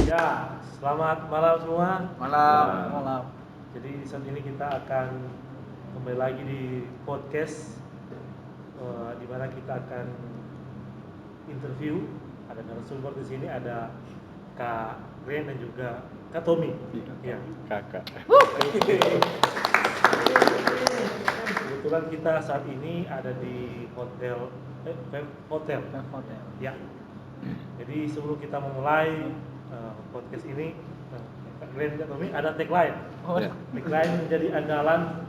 Ya, selamat malam semua. Malam. Jadi saat ini kita akan kembali lagi di podcast di mana kita akan interview. Ada narasumber di sini, ada Kak Glenn dan juga Kak Tommy. Ya. Kakak. Kebetulan kita saat ini ada di hotel. Ya. Jadi sebelum kita memulai podcast ini, Kak Glenn dan Tommy ada tagline. Ya. Tagline menjadi andalan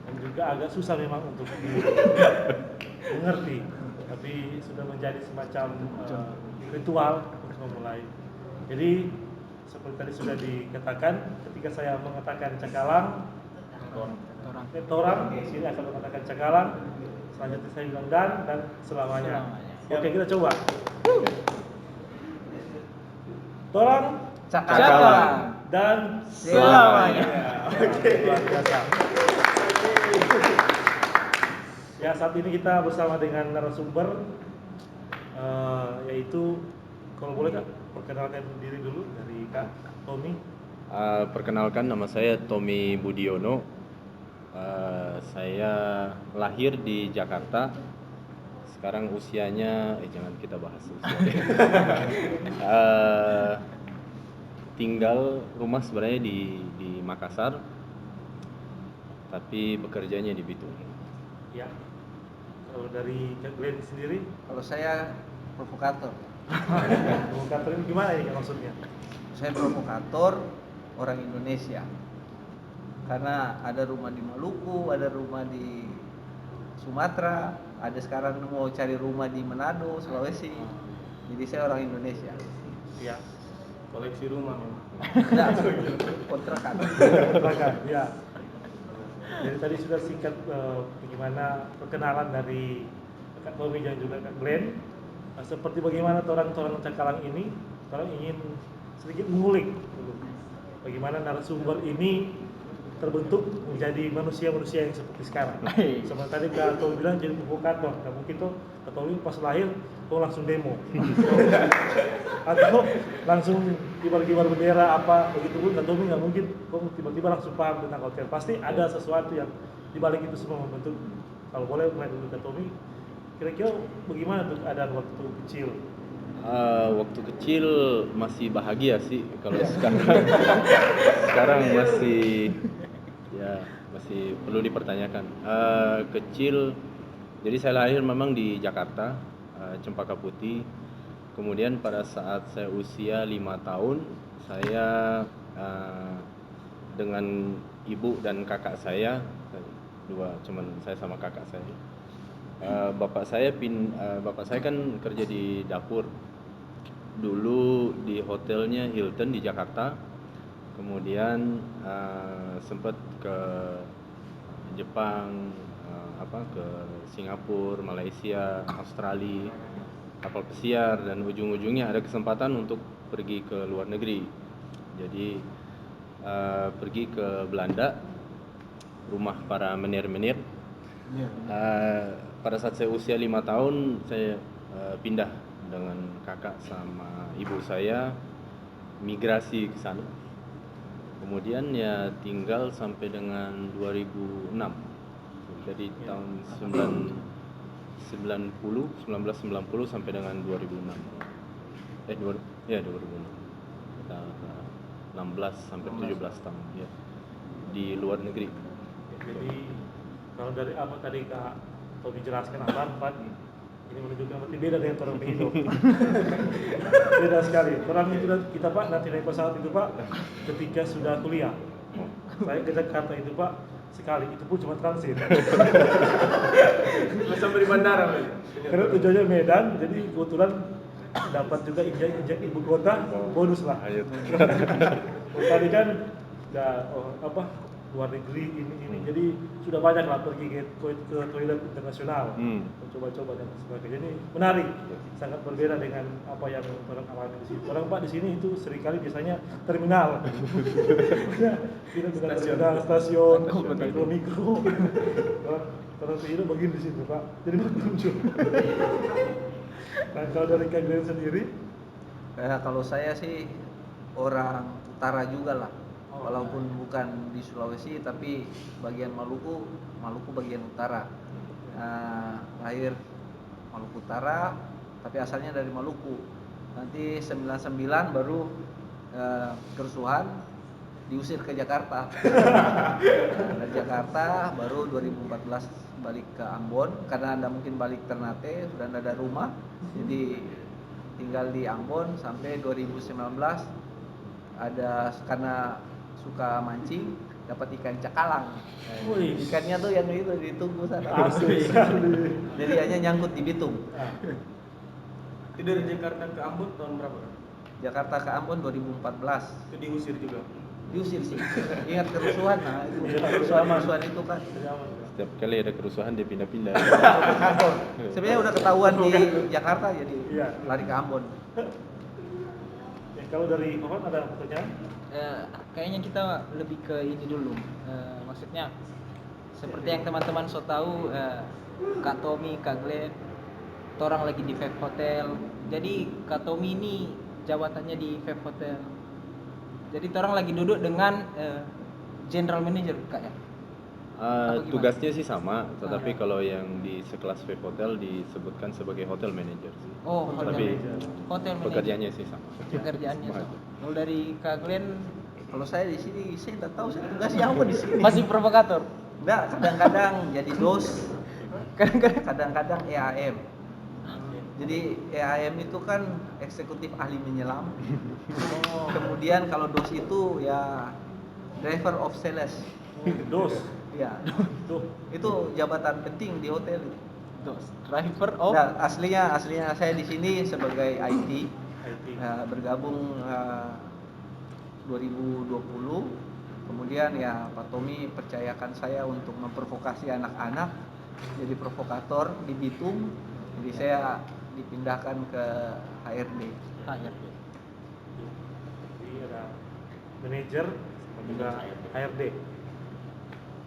dan juga agak susah memang untuk mengerti, tapi sudah menjadi semacam ritual untuk memulai. Jadi seperti tadi sudah dikatakan, ketika saya mengatakan cakalang, orang di sini akan mengatakan cakalang. Selanjutnya saya bilang dan selamanya. Oke, kita coba. Torang Cakalang dan selamanya. Oke, luar biasa. Ya, saat ini kita bersama dengan narasumber yaitu, kalau boleh Kak, perkenalkan diri dulu dari Kak Tommy. Perkenalkan, nama saya Tommy Budiono. Saya lahir di Jakarta. Sekarang usianya, jangan kita bahas usia. Tinggal rumah sebenarnya di Makassar, tapi bekerjanya di Bitung. Ya. Kalau dari Kak Glenn sendiri, Kalau saya provokator. provokator ini gimana ini maksudnya? Saya provokator orang Indonesia. Karena ada rumah di Maluku, ada rumah di Sumatera, ada sekarang mau cari rumah di Manado, Sulawesi. Jadi saya orang Indonesia. Ya. Koleksi rumah memang. Nah, kontrakan. Silakan, ya. Jadi tadi sudah singkat bagaimana perkenalan dari Kak Tommy dan juga Kak Glenn. Seperti bagaimana orang cakalang ini, orang ingin sedikit mengulik dulu. Bagaimana narasumber ini terbentuk menjadi manusia-manusia yang seperti sekarang. Seperti tadi Kak Tommy bilang jadi provokator. Nah, mungkin tuh Kak Tommy pas lahir tuh langsung demo. Atau langsung kibar-kibar bendera apa begitu pun Kak Tommy nggak mungkin kok tiba-tiba langsung paham tentang hotel. Pasti ada sesuatu yang dibalik itu semua membentuk. Kalau boleh mulai dulu Kak Tommy, kira-kira bagaimana tuh keadaan waktu kecil? Waktu kecil masih bahagia sih. Kalau sekarang masih perlu dipertanyakan. Kecil, jadi saya lahir memang di Jakarta, Cempaka Putih. Kemudian pada saat saya usia 5 tahun, saya dengan ibu dan kakak saya, cuman saya sama kakak saya. Bapak saya kan kerja di dapur. Dulu di hotelnya Hilton di Jakarta. Kemudian sempat ke Jepang, ke Singapura, Malaysia, Australia, kapal pesiar, dan ujung-ujungnya ada kesempatan untuk pergi ke luar negeri. Jadi pergi ke Belanda, rumah para menir-menir. Pada saat saya usia 5 tahun, saya pindah dengan kakak sama ibu saya migrasi ke sana. Kemudian ya tinggal sampai dengan 2006. Jadi tahun 1990 sampai dengan 2006. 2006. Kita 16 sampai 17 tahun ya di luar negeri. Jadi kalau dari apa tadi Kak Tommy jelaskan apa ini menunjukkan berarti beda dengan orang hidup. Beda sekali. Orang itu kita Pak nanti naik pesawat itu Pak ketika sudah kuliah. Saya ke Jakarta itu Pak sekali, itu pun cuma transit. Sampai di bandara. Karena tujuannya Medan, jadi kebetulan dapat juga injak ibu kota, bonus lah. Tadi kan luar negeri ini, jadi sudah banyak lah pergi ke toilet internasional, coba-coba dan sebagainya. Ini menarik, sangat berbeda dengan apa yang orang alami di sini. Orang Pak di sini itu seringkali biasanya terminal, kita tidak terminal, stasiun, mikro. Orang itu begini di situ Pak, jadi muncul. Nah kalau dari Kak Glenn sendiri, Kalau saya sih orang utara juga lah. Oh, Walaupun bukan di Sulawesi tapi bagian Maluku bagian utara. Lahir Maluku Utara tapi asalnya dari Maluku. Nanti 99 baru kerusuhan diusir ke Jakarta. Dari Jakarta baru 2014 balik ke Ambon karena Anda mungkin balik Ternate sudah ada rumah. Jadi tinggal di Ambon sampai 2019 ada karena suka mancing dapat ikan cakalang. Wih. Ikannya tuh yang itu ditunggu sana. Asli. Jadi hanya nyangkut di Bitung. Nah, Itu dari Jakarta ke Ambon tahun berapa? Kak? Jakarta ke Ambon 2014. Itu diusir juga. Diusir sih. Ingat kerusuhan, nah itu Iya, kerusuhan itu kan. zaman. Setiap kali ada kerusuhan dia pindah-pindah. Kantor. Sebenarnya udah ketahuan di Jakarta jadi Iya. lari ke Ambon. Ya, kalau dari Ovan ada pertanyaan? Kayaknya kita lebih ke ini dulu. Maksudnya seperti yang teman-teman so tahu, Kak Tommy, Kak Glenn, orang lagi di Vape Hotel. Jadi Kak Tommy ini jabatannya di Vape Hotel. Jadi orang lagi duduk dengan General Manager, Kak ya. Apa gimana? Tugasnya sih sama, tetapi kalau yang di sekelas Vape Hotel disebutkan sebagai hotel manager sih. Oh, Tapi hotel manager. pekerjaannya sih sama. Pekerjaannya Sama sama. aja. Kalau dari Kak Glenn Kalau saya di sini saya tidak tahu saya tugasnya apa di sini. masih provokator. Enggak, kadang-kadang jadi dos, Kadang-kadang kadang-kadang EAM. Jadi EAM itu kan eksekutif ahli menyelam. Kemudian kalau dos itu ya driver of sales. Dos. Ya, Tuh. itu jabatan penting di hotel. dos driver of Nah, aslinya saya di sini sebagai IT. IT. Bergabung 2020. Kemudian ya Pak Tommy percayakan saya untuk memprovokasi anak-anak jadi provokator di Bitung. Jadi saya dipindahkan ke HRD. HRD. Jadi ada manajer sama juga HRD.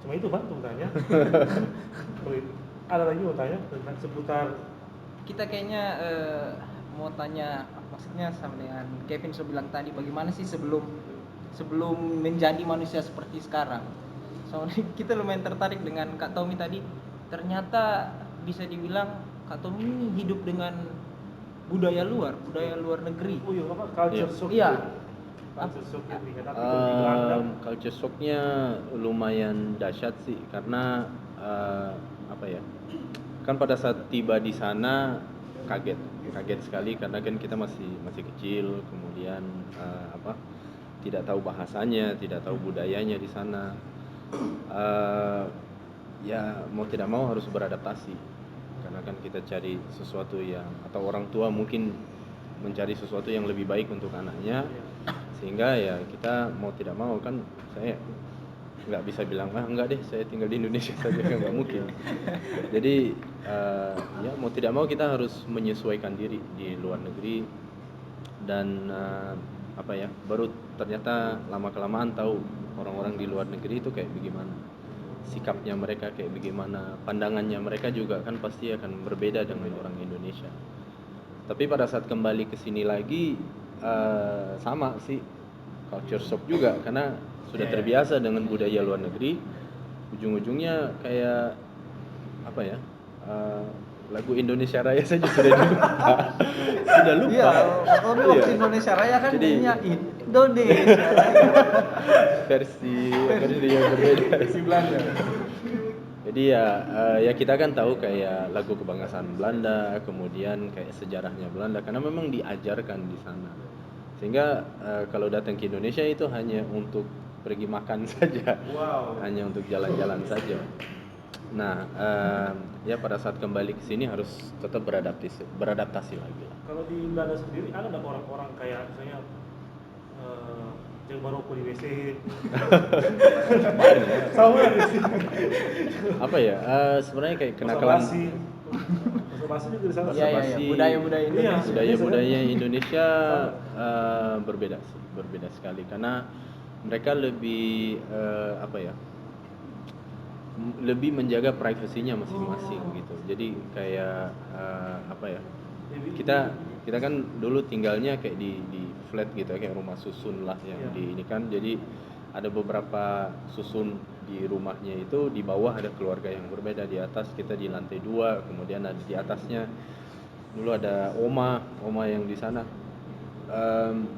Cuma itu Bang tanya. Ada lagi mau tanya tentang seputar Kita kayaknya mau tanya, maksudnya sama dengan Kevin so bilang tadi, bagaimana sih sebelum menjadi manusia seperti sekarang. Soalnya kita lumayan tertarik dengan Kak Tommy tadi. Ternyata bisa dibilang Kak Tommy ini hidup dengan budaya luar negeri. oh iya apa culture Iya. shock. Iya. Culture shock yang dihadapi di Belanda. Culture shocknya lumayan dahsyat sih karena apa ya, kan pada saat tiba di sana kaget sekali karena kan kita masih kecil, kemudian tidak tahu bahasanya, tidak tahu budayanya di sana. Ya mau tidak mau harus beradaptasi karena kan kita cari sesuatu yang, atau orang tua mungkin mencari sesuatu yang lebih baik untuk anaknya, sehingga ya kita mau tidak mau kan, saya nggak bisa bilang enggak deh saya tinggal di Indonesia saja, nggak mungkin. Jadi ya mau tidak mau kita harus menyesuaikan diri di luar negeri dan apa ya, baru ternyata lama kelamaan tahu orang-orang di luar negeri itu kayak bagaimana, sikapnya mereka kayak bagaimana, pandangannya mereka juga kan pasti akan berbeda dengan orang Indonesia. Tapi pada saat kembali ke sini lagi sama sih, culture shock juga karena sudah terbiasa dengan budaya luar negeri. Ujung-ujungnya kayak apa ya, lagu Indonesia Raya saja sudah lupa. Sudah lupa. Iya, kalau waktu Iya. Indonesia Raya kan Jadi- nyanyinya Indonesia Raya. versi yang berbeda. Versi Belanda. Jadi ya kita kan tahu kayak lagu kebangsaan Belanda, kemudian kayak sejarahnya Belanda karena memang diajarkan di sana. Sehingga kalau datang ke Indonesia itu hanya untuk pergi makan saja. Wow. Hanya untuk jalan-jalan saja. Nah, ya pada saat kembali ke sini harus tetap beradaptasi lagi lah. Kalau di Belanda sendiri ada nggak orang-orang kayak misalnya yang baroko di WC? Sama di sini. Apa ya? Sebenarnya kayak kenakalan Bahasa basi juga di sana. Iya, iya, basi. budaya-budaya Indonesia. Budaya-budaya Indonesia berbeda sih, berbeda sekali karena mereka lebih apa ya? Lebih menjaga privasinya masing-masing gitu. Jadi kayak apa ya? kita kan dulu tinggalnya kayak di flat gitu, kayak rumah susun lah yang Iya. di ini kan. Jadi ada beberapa susun di rumahnya itu, di bawah ada keluarga yang berbeda, di atas kita di lantai 2, kemudian ada di atasnya dulu ada oma yang di sana.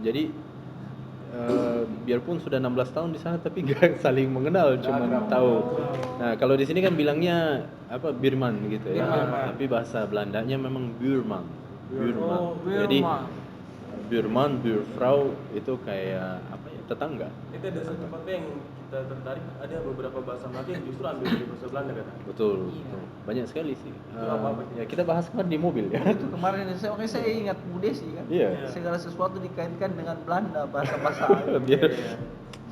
Jadi biarpun sudah 16 tahun di sana tapi nggak saling mengenal, cuma tahu. Nah, kalau di sini kan bilangnya apa, Birman gitu ya. Tapi bahasa Belandanya memang Buurman. Oh, Jadi Buurman, Buurvrouw itu kayak apa ya, tetangga. Itu ada satu fakta yang kita tertarik, ada beberapa bahasa Melayu yang justru ambil dari bahasa Belanda kata. Betul. Banyak sekali sih. apa-apa. Ya kita bahas kemarin di mobil ya. Itu kemarin saya ingat Bu Desi kan. Iya. Segala sesuatu dikaitkan dengan Belanda, bahasa-bahasa.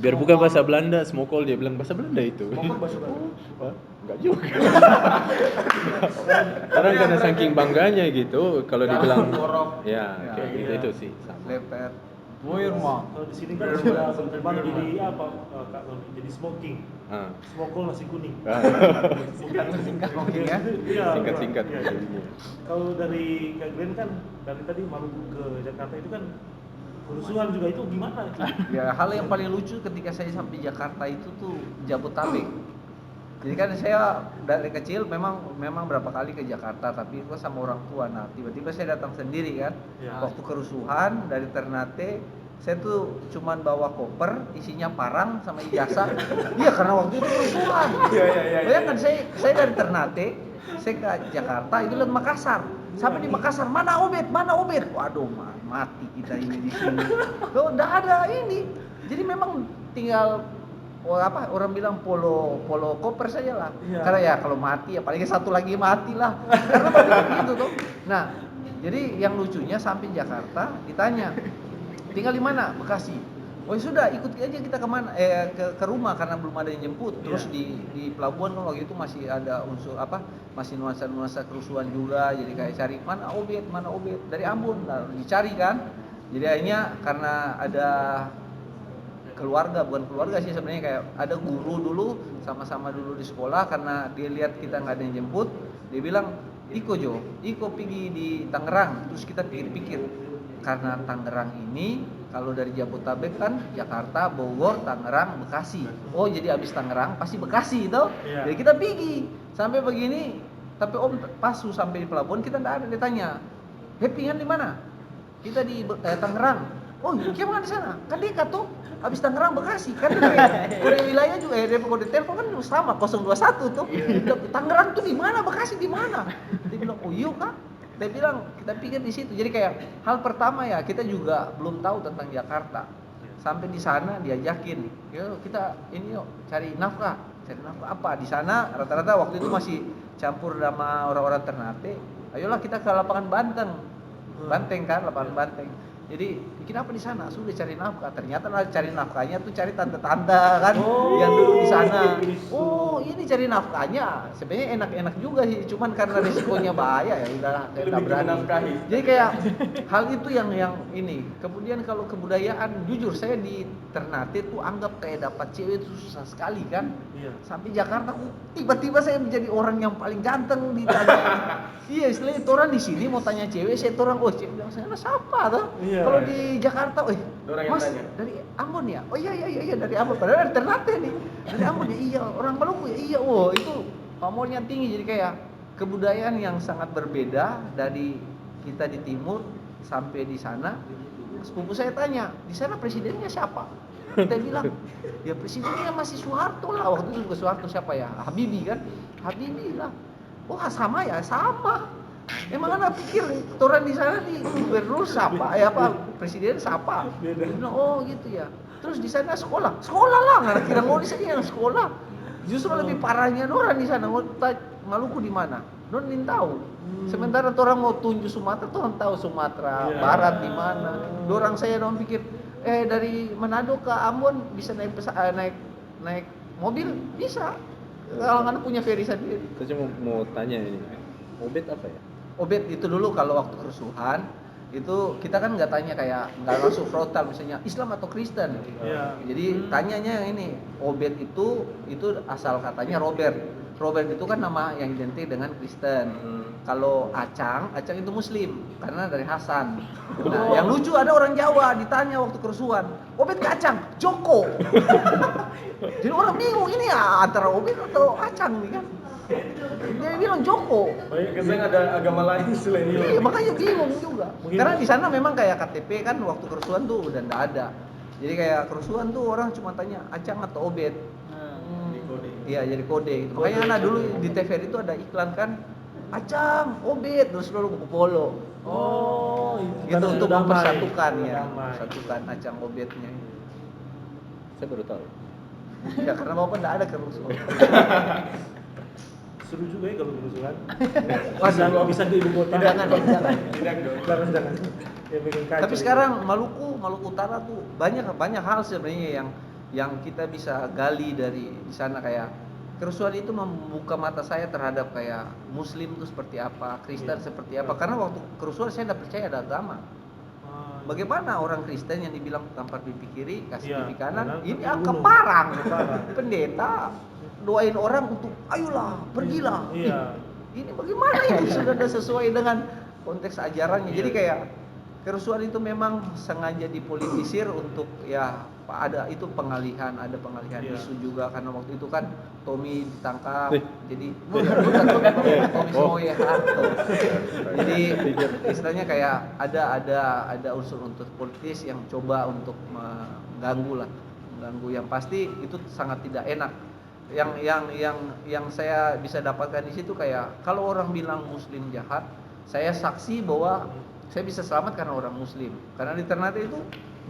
Biar bukan bahasa Belanda, smokol dia bilang bahasa Belanda itu. Pokok bahasa Belanda. Hah? Enggak juga. Orang karena saking bangganya gitu, kalau dibilang ya kayak Ya, gitu iya. itu sih sama. Lepet. Kalau di sini kan sudah berkembang jadi apa, Kak Tony? Jadi smoking, Ah. smokol nasi kuning. Singkat mungkin ya. Iya, Singkat-singkat iya. jadinya. Kalau dari Kak Glenn kan dari tadi Maluku ke Jakarta itu kan kerusuhan juga, itu gimana itu? Ya, hal yang paling lucu ketika saya sampai Jakarta itu tuh Jabotabek. Jadi kan saya dari kecil memang berapa kali ke Jakarta, tapi itu sama orang tua. Nah, tiba-tiba saya datang sendiri kan. Ya. Waktu kerusuhan dari Ternate, saya tuh cuman bawa koper isinya parang sama ijazah. Iya, karena waktu itu kerusuhan. Bayangkan saya dari Ternate, saya ke Jakarta, itu lewat Makassar. Sampai di Makassar, mana Obed? Waduh, mati kita ini di sini. Loh, enggak ada ini. Jadi memang tinggal orang bilang polo koper saja lah. Iya. Karena ya kalau mati, apalagi satu lagi mati lah. Karena begitu tuh. Nah, jadi yang lucunya sampai Jakarta ditanya, tinggal di mana? Bekasi. Oh ya sudah, ikut aja kita kemana? Ke rumah karena belum ada yang jemput. Terus di pelabuhan kan waktu itu masih ada unsur masih nuansa kerusuhan juga. Jadi kayak cari mana Obed dari Ambon, nah, dicari kan. Jadi akhirnya karena ada bukan keluarga sih sebenarnya, kayak ada guru dulu sama-sama dulu di sekolah, karena dia lihat kita nggak ada yang jemput, dia bilang Iko pergi di Tangerang. Terus kita pikir-pikir, karena Tangerang ini kalau dari Jabotabek kan Jakarta, Bogor, Tangerang, Bekasi. Oh jadi abis Tangerang pasti Bekasi itu. Iya. Jadi kita pergi sampai begini, tapi om pas sampai di pelabuhan kita nggak ada. Dia tanya, Happy-an di mana? Kita di Tangerang. Oh, gimana di sana? Kan dekat tuh. Habis Tangerang Bekasi kan kode wilayah juga kode telepon kan sama 021 tuh. Tangerang tuh di mana? Bekasi di mana? Dia bilang, "Oh, iya Kak." Dia bilang, "Kita pikir di situ." Jadi kayak hal pertama ya, kita juga belum tahu tentang Jakarta. Sampai di sana diajakin, "Yuk kita ini yuk cari nafkah." Apa? Di sana rata-rata waktu itu masih campur sama orang-orang Ternate. Ayolah kita ke lapangan Banteng kan, lapangan Banteng. Jadi bikin apa di sana? Sudah cari nafkah. Ternyata cari nafkahnya tuh cari tante-tante kan yang dulu di sana. Oh, ini cari nafkahnya. Sebenarnya enak-enak juga sih, cuman karena risikonya bahaya ya udahlah saya Lebih tak berani. menafkahi. Jadi kayak hal itu yang ini. Kemudian kalau kebudayaan, jujur saya di Ternate tuh anggap kayak dapat cewek itu susah sekali kan. Iya. Sampai Jakarta tiba-tiba saya menjadi orang yang paling ganteng di Jakarta. Iya, istilahnya itu orang di sini mau tanya cewek, saya itu orang, oh cewek bilang saya siapa tuh? Iya. Kalau di Jakarta, Orang yang Mas tanya. dari Ambon ya? Oh iya dari Ambon. Padahal dari Ternate nih. Dari Ambon ya, iya. Orang Maluku ya, iya. Oh itu pamornya tinggi. Jadi kayak kebudayaan yang sangat berbeda dari kita di timur sampai di sana. Sepupu saya tanya, di sana presidennya siapa? Kita bilang, ya presidennya masih Soeharto lah. Waktu itu juga Soeharto, siapa ya? Habibie kan? Habibie lah. Wah sama ya, sama. Emang anak pikir orang di sana di gubernur siapa? Presiden siapa? Dia bilang, oh gitu ya. Terus di sana sekolah lah. Nggak kira mau di sana yang sekolah. Justru lebih parahnya orang di sana. Maluku di mana? Non belum tahu. Sementara orang mau tunjuk Sumatera, orang tahu Sumatera Barat di mana. Orang saya pikir, dari Manado ke Ambon bisa naik mobil bisa. Kalau nggak punya ferry sendiri. Saya cuma mau tanya ini, Obed apa ya? Obed itu dulu kalau waktu kerusuhan itu kita kan nggak tanya kayak nggak langsung frontal misalnya Islam atau Kristen. Iya. Jadi tanyanya yang ini Obed itu asal katanya Robert. Robert itu kan nama yang identik dengan Kristen. Kalau Acang itu Muslim karena dari Hasan. Nah, yang lucu ada orang Jawa ditanya waktu kerusuhan, Obed ke Acang, Joko. Jadi orang bingung ini ya antara Obed atau Acang nih kan. Dia bilang Joko. Banyak kan Saya nggak ada agama lain selain itu. Iya, makanya bingung juga. Mungkin- Karena di sana memang kayak KTP kan waktu kerusuhan tuh udah nggak ada. Jadi kayak kerusuhan tuh orang cuma tanya Acang atau Obed. Di kode. Iya, jadi kode gitu. Makanya anak dulu di TVRI itu ada iklan kan Acang, Obed, terus lalu buku polo. Oh, Itu untuk damai. mempersatukan ya, Damai. mempersatukan Acang Obednya. Saya baru tahu. Ya karena bapak nggak ada kerusuhan. Seru juga ya kalau kerusuhan. Waduh. Bisa di ibu kota. Jangan. Jangan. Ya, bikin kacau. Tapi sekarang Maluku Utara tuh banyak hal sebenarnya yang kita bisa gali dari di sana. Kayak kerusuhan itu membuka mata saya terhadap kayak Muslim itu seperti apa, Kristen Iya. seperti apa. Karena waktu kerusuhan saya tidak percaya ada agama. Bagaimana orang Kristen yang dibilang tampar pipi kiri, kasih Iya, pipi kanan, kanan, ini dibunuh. keparang. Keparang. Pendeta doain orang untuk ayolah, pergilah. Iya. Ini bagaimana ini sudah ada sesuai dengan konteks ajarannya. Jadi Iya. kayak kerusuhan itu memang sengaja dipolitisir untuk ya ada itu pengalihan Iya. isu juga karena waktu itu kan Tommy ditangkap. Nih. Jadi bukan Tommy Oh. Soeharto. Jadi istilahnya kayak ada unsur-unsur politis yang coba untuk mengganggu yang pasti itu sangat tidak enak. Yang saya bisa dapatkan di situ kayak kalau orang bilang Muslim jahat, saya saksi bahwa saya bisa selamat karena orang Muslim. Karena di Ternate itu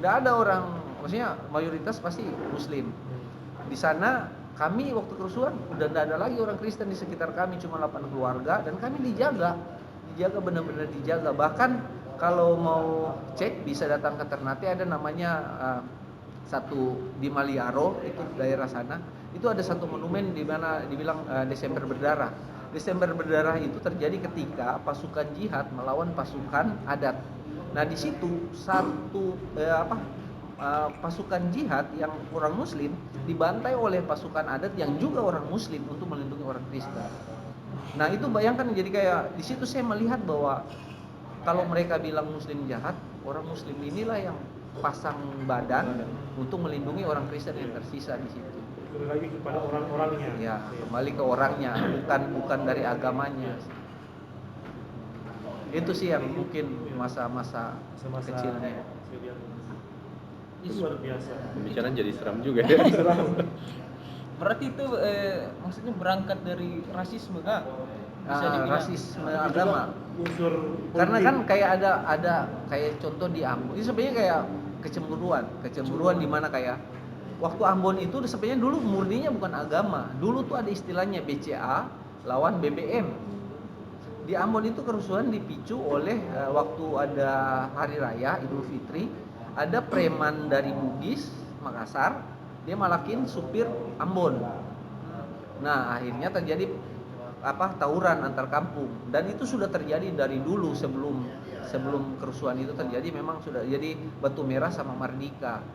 nggak ada orang, maksudnya mayoritas pasti Muslim. Di sana kami waktu kerusuhan udah nggak ada lagi orang Kristen di sekitar kami, cuma 8 keluarga dan kami dijaga benar-benar dijaga. Bahkan kalau mau cek bisa datang ke Ternate, ada namanya satu di Maliaro itu daerah sana. Itu ada satu monumen di mana dibilang Desember berdarah. Desember berdarah itu terjadi ketika pasukan jihad melawan pasukan adat. Nah di situ satu pasukan jihad yang orang Muslim dibantai oleh pasukan adat yang juga orang Muslim untuk melindungi orang Kristen. Nah itu bayangkan, jadi kayak di situ saya melihat bahwa kalau mereka bilang Muslim jahat, orang Muslim inilah yang pasang badan untuk melindungi orang Kristen yang tersisa di situ. Kembali lagi kepada orang-orangnya. Ya, kembali ke orangnya, bukan dari agamanya. Itu sih yang mungkin masa-masa Semasa kecilnya. Itu luar biasa. Pembicaraan jadi seram juga ya. Berarti itu maksudnya berangkat dari rasisme kah? Bisa dibilang. Rasisme Tapi juga agama. unsur Karena politik. kan kayak ada kayak contoh di Ambon. Ini sebenarnya kayak kecemburuan di mana kayak waktu Ambon itu sebenarnya dulu murninya bukan agama. Dulu tuh ada istilahnya BCA lawan BBM. Di Ambon itu kerusuhan dipicu oleh waktu ada hari raya Idul Fitri, ada preman dari Bugis Makassar, dia malakin supir Ambon. Nah, akhirnya terjadi tawuran antar kampung, dan itu sudah terjadi dari dulu sebelum kerusuhan itu terjadi. Memang sudah jadi Batu Merah sama Mardika,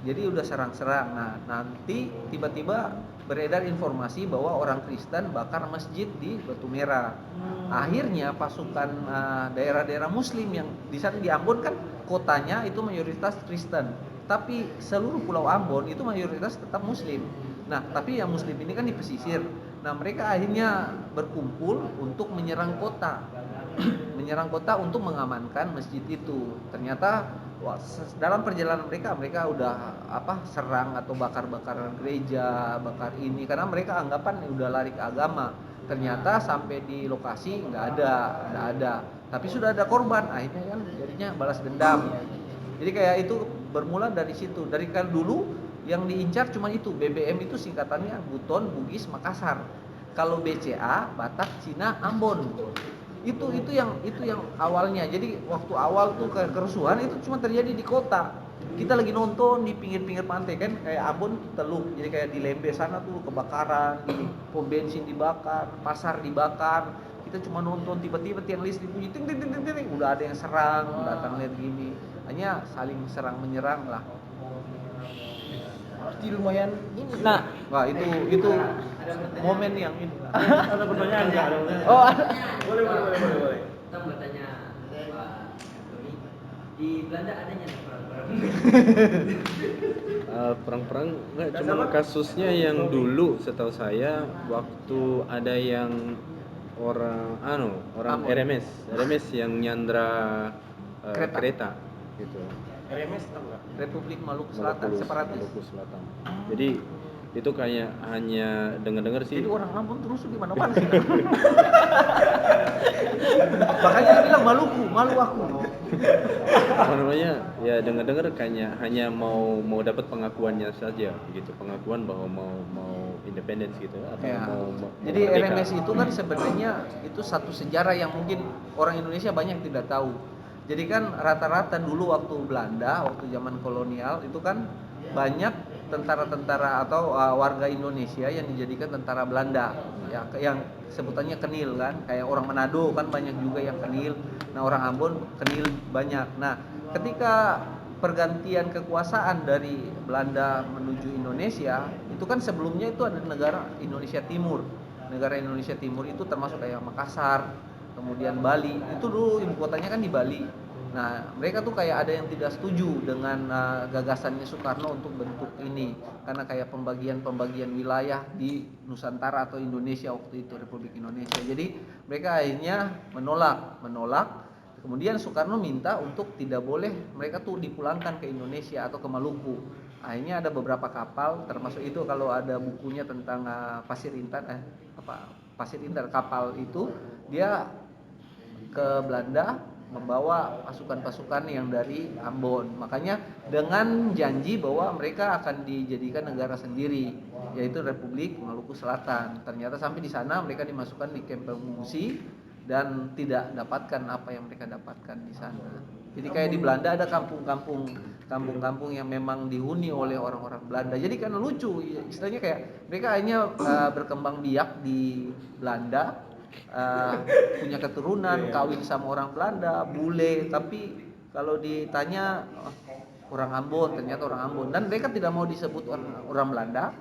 jadi udah serang-serang. Nah nanti tiba-tiba beredar informasi bahwa orang Kristen bakar masjid di Batu Merah. Akhirnya pasukan daerah-daerah Muslim yang di sana di Ambon kan kotanya itu mayoritas Kristen, tapi seluruh Pulau Ambon itu mayoritas tetap Muslim. Nah tapi yang Muslim ini kan di pesisir. Nah mereka akhirnya berkumpul untuk menyerang kota untuk mengamankan masjid itu. Ternyata dalam perjalanan mereka udah serang atau bakar-bakaran gereja, bakar ini karena mereka anggapan udah lari ke agama. Ternyata sampai di lokasi nggak ada. Tapi sudah ada korban. Akhirnya kan jadinya balas dendam. Jadi kayak itu bermula dari situ. Dari kan dulu yang diincar cuma itu, BBM itu singkatannya Buton Bugis Makassar. Kalau BCA Batak Cina Ambon. Itu yang awalnya. Jadi waktu awal tuh kerusuhan itu cuma terjadi di kota. Kita lagi nonton di pinggir-pinggir pantai kan, kayak Ambon Teluk. Jadi kayak di Lembe sana tuh kebakaran, di pom bensin dibakar, pasar dibakar. Kita cuma nonton, tiba-tiba tiang listrik bunyi ting ting ting ting ting. Udah ada yang serang, datang lihat gini. Hanya saling serang menyerang lah. Berarti lumayan ini. Nah, Wah, itu momen yang ini. Ada pertanyaan nggak? Ada pertanyaan? Oh, ada. Boleh. Kita mau bertanya Pak Doni, di Belanda adanya perang-perang? Perang-perang nggak, cuma kasusnya yang dulu setahu saya waktu ada yang orang Ambon. RMS yang nyandra kereta gitu. RMS tahu nggak? Republik Maluku Selatan separatis. Maluku Selatan. Jadi itu kayak hanya dengar-dengar sih. Jadi orang Ambon terus di mana-mana sih. Makanya dia bilang malu aku. Apa namanya, ya dengar-dengar kayaknya hanya mau dapat pengakuannya saja gitu, pengakuan bahwa mau independen gitu atau Ya. mau Jadi merdeka. RMS itu kan sebenarnya itu satu sejarah yang mungkin orang Indonesia banyak tidak tahu. Jadi kan rata-rata dulu waktu Belanda, waktu zaman kolonial itu kan banyak tentara-tentara atau warga Indonesia yang dijadikan tentara Belanda, ya yang sebutannya kenil kan, kayak orang Manado kan banyak juga yang kenil. Nah orang Ambon kenil banyak. Nah ketika pergantian kekuasaan dari Belanda menuju Indonesia itu kan sebelumnya itu ada negara Indonesia Timur. Negara Indonesia Timur itu termasuk kayak Makassar, kemudian Bali. Itu dulu ibu kotanya kan di Bali. Nah, mereka tuh kayak ada yang tidak setuju dengan gagasannya Soekarno untuk bentuk ini karena kayak pembagian wilayah di Nusantara atau Indonesia waktu itu Republik Indonesia. Jadi mereka akhirnya menolak. Kemudian Soekarno minta untuk tidak boleh mereka tuh dipulangkan ke Indonesia atau ke Maluku. Akhirnya ada beberapa kapal, termasuk itu kalau ada bukunya tentang Pasir Intan kapal itu dia ke Belanda membawa pasukan-pasukan yang dari Ambon. Makanya dengan janji bahwa mereka akan dijadikan negara sendiri, yaitu Republik Maluku Selatan. Ternyata sampai di sana mereka dimasukkan di kamp pengungsi dan tidak dapatkan apa yang mereka dapatkan di sana. Jadi kayak di Belanda ada kampung-kampung yang memang dihuni oleh orang-orang Belanda. Jadi kan lucu, istilahnya kayak mereka hanya berkembang biak di Belanda. Punya keturunan, kawin sama orang Belanda, bule, tapi kalau ditanya orang Ambon, ternyata orang Ambon. Dan mereka tidak mau disebut orang Belanda,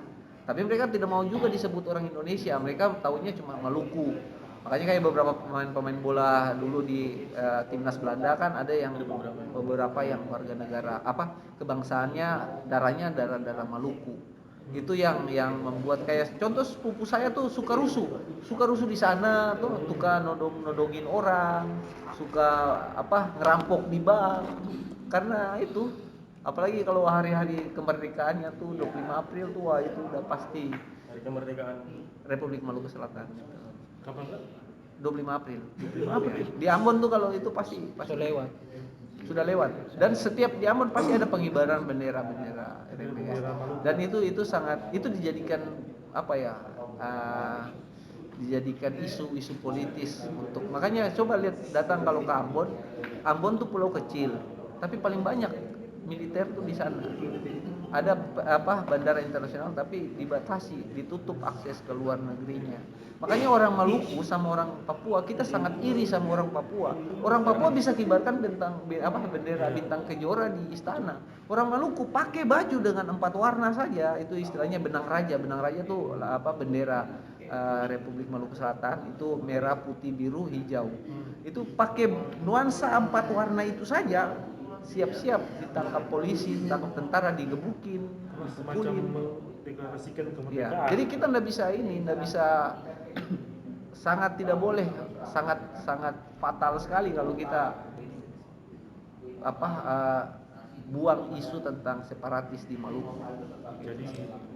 tapi mereka tidak mau juga disebut orang Indonesia. Mereka tahunya cuma Maluku. Makanya kayak beberapa pemain bola dulu di timnas Belanda kan ada yang beberapa yang warga negara kebangsaannya darah Maluku. Itu yang membuat kayak contoh sepupu saya tuh suka rusuh di sana tuh, suka nodongin orang, suka ngerampok di bank karena itu. Apalagi kalau hari-hari kemerdekaannya tuh 25 April tuh wah itu udah pasti Hari kemerdekaan. Republik Maluku Selatan. Kapan Kak? 25 April. 25 April. Di Ambon tuh kalau itu pasti sudah lewat. Dan setiap di Ambon pasti ada pengibaran bendera RMS. Dan itu sangat dijadikan dijadikan isu politis untuk. Makanya coba lihat datang kalau ke Ambon. Ambon tuh pulau kecil, tapi paling banyak militer tuh di sana. Ada bandara internasional tapi dibatasi, ditutup akses ke luar negerinya. Makanya orang Maluku sama orang Papua kita sangat iri sama orang Papua. Orang Papua bisa kibarkan bendera bintang kejora di istana. Orang Maluku pakai baju dengan 4 warna saja, itu istilahnya benang raja. Benang raja tuh bendera Republik Maluku Selatan itu merah, putih, biru, hijau. Itu pakai nuansa 4 warna itu saja. Siap-siap ditangkap polisi, ditangkap tentara, digebukin, Semacam dipukulin. mendeklarasikan Ya, kemerdekaan. jadi kita nggak bisa sangat tidak boleh, sangat fatal sekali kalau kita buang isu tentang separatis di Maluku. Jadi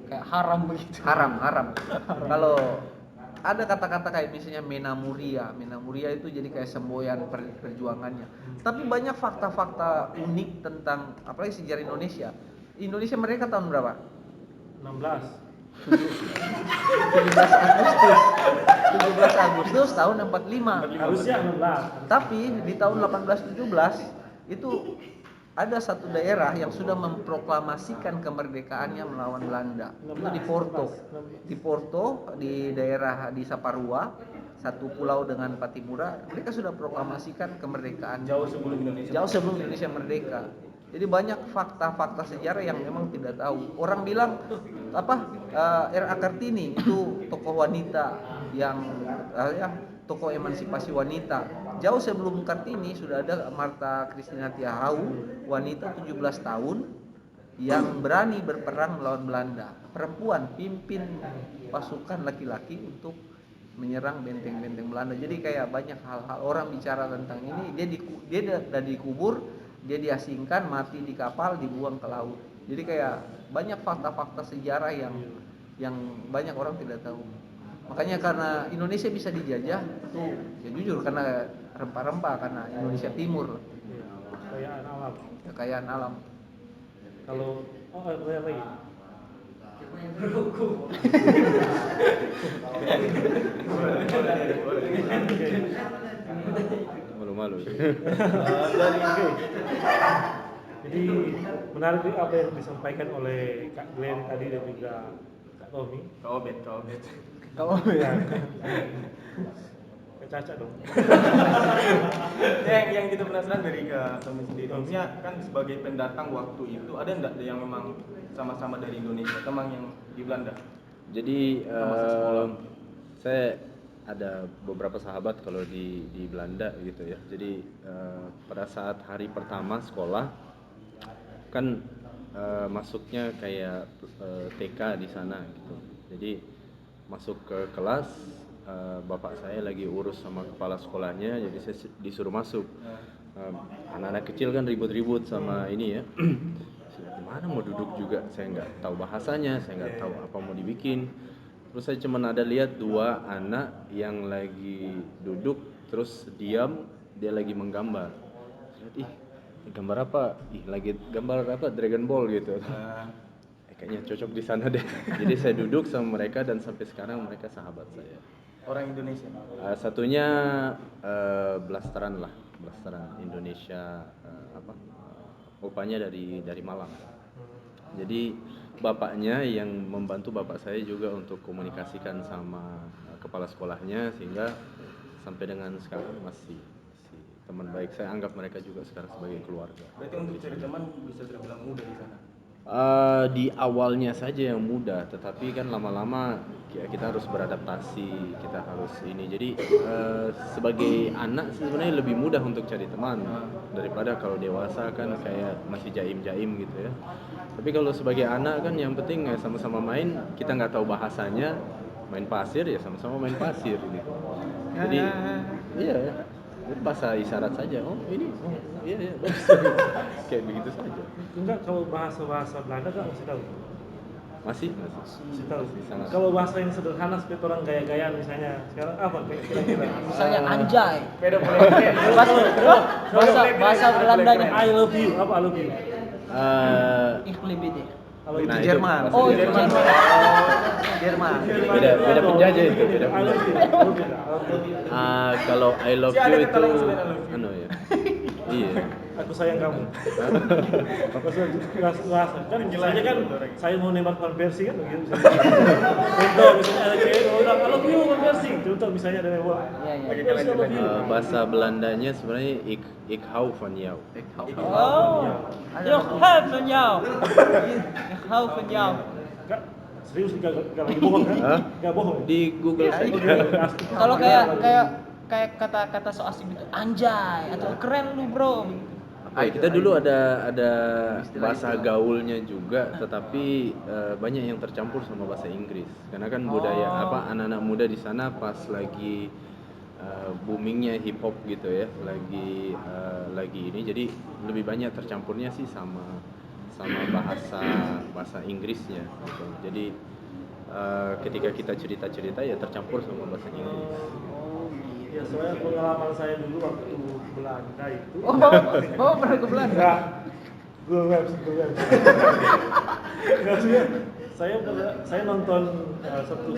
Kayak haram begitu. Haram. Kalau ada kata-kata kayak misalnya Menamuria itu jadi kayak semboyan perjuangannya. Tapi banyak fakta-fakta unik tentang apalagi sejarah Indonesia. Indonesia mereka tahun berapa? 16. 17 Agustus tahun 45. Harusnya 16. Tapi di tahun 1817 itu ada satu daerah yang sudah memproklamasikan kemerdekaannya melawan Belanda. Itu di Porto. Di Porto, di daerah di Saparua, satu pulau dengan Patimura, mereka sudah proklamasikan kemerdekaan. Jauh sebelum Indonesia. Jauh sebelum Indonesia merdeka. Jadi banyak fakta-fakta sejarah yang memang tidak tahu. Orang bilang R.A. Kartini itu tokoh wanita yang tokoh emansipasi wanita. Jauh sebelum Kartini sudah ada Martha Christina Tiahau, wanita 17 tahun yang berani berperang melawan Belanda. Perempuan pimpin pasukan laki-laki untuk menyerang benteng-benteng Belanda. Jadi kayak banyak hal-hal orang bicara tentang ini, dia dari dikubur, dia diasingkan, mati di kapal, dibuang ke laut. Jadi kayak banyak fakta-fakta sejarah yang banyak orang tidak tahu. Makanya karena Indonesia bisa dijajah itu ya jujur karena rempah-rempah, karena Indonesia Timur, Kekayaan alam. kekayaan alam. Kalau ada lagi. Malu-malu. Oke. Jadi menarik apa yang disampaikan oleh Kak Glenn tadi dan juga Kak Tommy. Kau bet. Kamu ya. Kak Caca dong. yang kita penasaran dari Kak Tommy sendiri, maksudnya kan sebagai pendatang waktu itu ada enggak yang memang sama-sama dari Indonesia, teman yang di Belanda? Jadi Masa sekolah. saya ada beberapa sahabat kalau di Belanda gitu ya. Jadi pada saat hari pertama sekolah kan masuknya kayak TK di sana gitu. Jadi masuk ke kelas, bapak saya lagi urus sama kepala sekolahnya, jadi saya disuruh masuk. Anak-anak kecil kan ribut-ribut sama ini ya. Gimana mau duduk juga, saya nggak tahu bahasanya, saya nggak tahu apa mau dibikin. Terus saya cuma ada lihat dua anak yang lagi duduk terus diam, dia lagi menggambar. Saya lihat, ih gambar apa? Lagi gambar apa? Dragon Ball gitu. Kayaknya cocok di sana deh. Jadi saya duduk sama mereka dan sampai sekarang mereka sahabat saya. Orang Indonesia. Satunya blasteran Indonesia, rupanya dari Malang. Jadi bapaknya yang membantu bapak saya juga untuk komunikasikan sama kepala sekolahnya, sehingga sampai dengan sekarang masih teman baik. Saya anggap mereka juga sekarang sebagai keluarga. Berarti untuk cari teman bisa terbilang mudah di sana. Di awalnya saja yang mudah, tetapi kan lama-lama kita harus beradaptasi, kita harus ini. Jadi sebagai anak sebenarnya lebih mudah untuk cari teman daripada kalau dewasa kan kayak masih jaim-jaim gitu ya. Tapi kalau sebagai anak kan yang penting sama-sama main, kita nggak tahu bahasanya, main pasir ya sama-sama main pasir gitu. Jadi iya ya, bahasa isyarat saja. Iya bagus. Kayak begitu saja. Enggak, kalau bahasa Belanda kan masih tahu. Masih. Masih tahu. Sangat. Kalau bahasa yang sederhana seperti orang gaya-gayaan misalnya, sekarang apa kira-kira? Misalnya anjay. Beda boleh. Bahasa Belandanya. I love you, apa I love you? Ich liebe dich. Kalau Itu Nah, itu Jerman. bahasa Oh, itu Jerman. Jerman. Beda penjajah itu, beda I love you. Oh, beda. Oke. Kalau I love Si ada you kata itu lain selain I love you. ya. Iya. Aku sayang kamu. Maksudnya kan misalnya kan saya mau nembak Van Persie kan begitu. Contoh misalnya ada cewek mau bilang I love you Van Persie. Contoh misalnya ada nembak. Iya, iya. Van Persie, I love you. Bahasa Belandanya sebenarnya ik hou van jou. Oh, ich hau van jou. Ich hau van jou. Enggak, serius enggak lagi bohong kan? Hah? Enggak bohong. Di Google saja. Kalau kayak kata-kata so asing gitu, anjay atau keren lu bro. Kita dulu ada bahasa gaulnya juga, tetapi banyak yang tercampur sama bahasa Inggris. Karena kan budaya anak-anak muda di sana pas lagi boomingnya hip hop gitu ya, lagi ini, jadi lebih banyak tercampurnya sih sama bahasa Inggrisnya gitu. Jadi ketika kita cerita ya tercampur sama bahasa Inggris. Ya soalnya pengalaman saya dulu waktu Belanda itu. Oh, bawa pernah ke Belanda? Enggak. Google Maps. Enggak sih. Saya nonton satu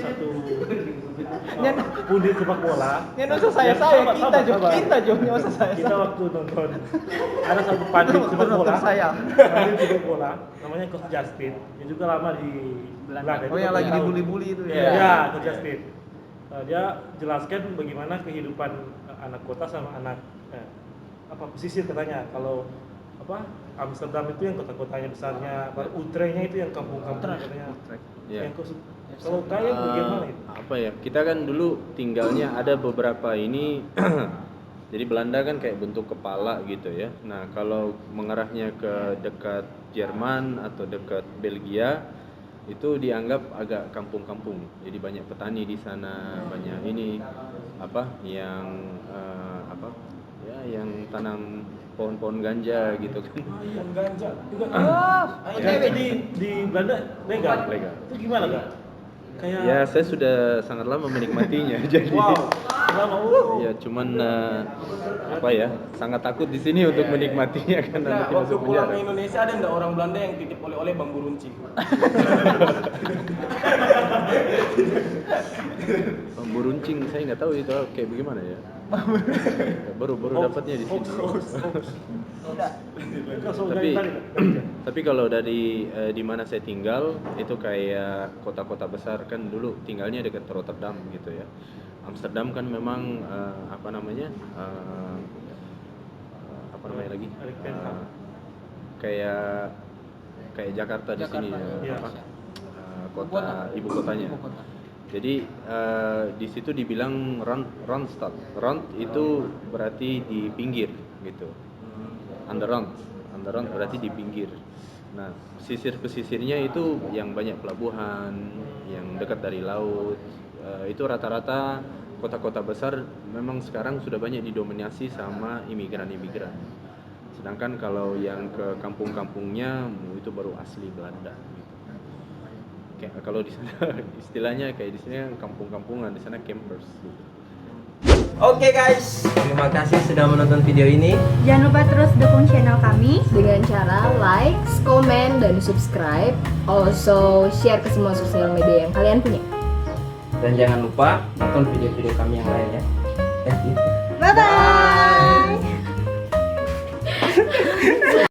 pundit sepak bola. Ini usah saya, Sabar. kita Jo, ini usah saya. Kita waktu nonton ada satu pandit sepak bola. Pandit sepak bola namanya Coach Justin. Dia juga lama di Belanda. Oh, yang lagi dibully-bully itu ya. Ya, Coach Justin. Dia jelaskan bagaimana kehidupan anak kota sama anak pesisir katanya. Kalau Amsterdam itu yang kota-kotanya besarnya, baru Utrechtnya itu yang kampung-kampungnya. Ya. Kalau kalian bagaimana itu? Apa ya? Kita kan dulu tinggalnya ada beberapa ini. Jadi Belanda kan kayak bentuk kepala gitu ya. Nah kalau mengarahnya ke dekat Jerman atau dekat Belgia itu dianggap agak kampung-kampung. Jadi banyak petani di sana, banyak ini yang yang tanam pohon-pohon ganja gitu kan. Yang ganja juga. Ya. Di Belanda legal. Legal. Itu gimana kak? Kayak Ya saya sudah sangat lama menikmatinya. Jadi wow. Lama. ya cuman sangat takut di sini untuk menikmatinya karena Nah, nanti waktu masuk pulang penjara. ke Indonesia ada nggak orang Belanda yang titip oleh-oleh bambu runcing? Bambu runcing saya nggak tahu itu kayak bagaimana ya. baru dapatnya di sini. Tapi kalau dari di mana saya tinggal itu kayak kota-kota besar kan dulu tinggalnya dekat Rotterdam gitu ya. Amsterdam kan memang apa namanya lagi kayak Jakarta di sini ya, kota ibu kotanya. Jadi di situ dibilang Randstad. Rand itu berarti di pinggir gitu. Underrand berarti di pinggir. Nah, pesisirnya itu yang banyak pelabuhan, yang dekat dari laut. Itu rata-rata kota-kota besar memang sekarang sudah banyak didominasi sama imigran-imigran. Sedangkan kalau yang ke kampung-kampungnya itu baru asli Belanda. Kayak kalau di sana istilahnya kayak di sini kampung-kampungan, di sana campers gitu. Oke guys, terima kasih sudah menonton video ini. Jangan lupa terus dukung channel kami dengan cara like, comment, dan subscribe. Also share ke semua sosial media yang kalian punya. Dan jangan lupa nonton video-video kami yang lain ya. Bye bye.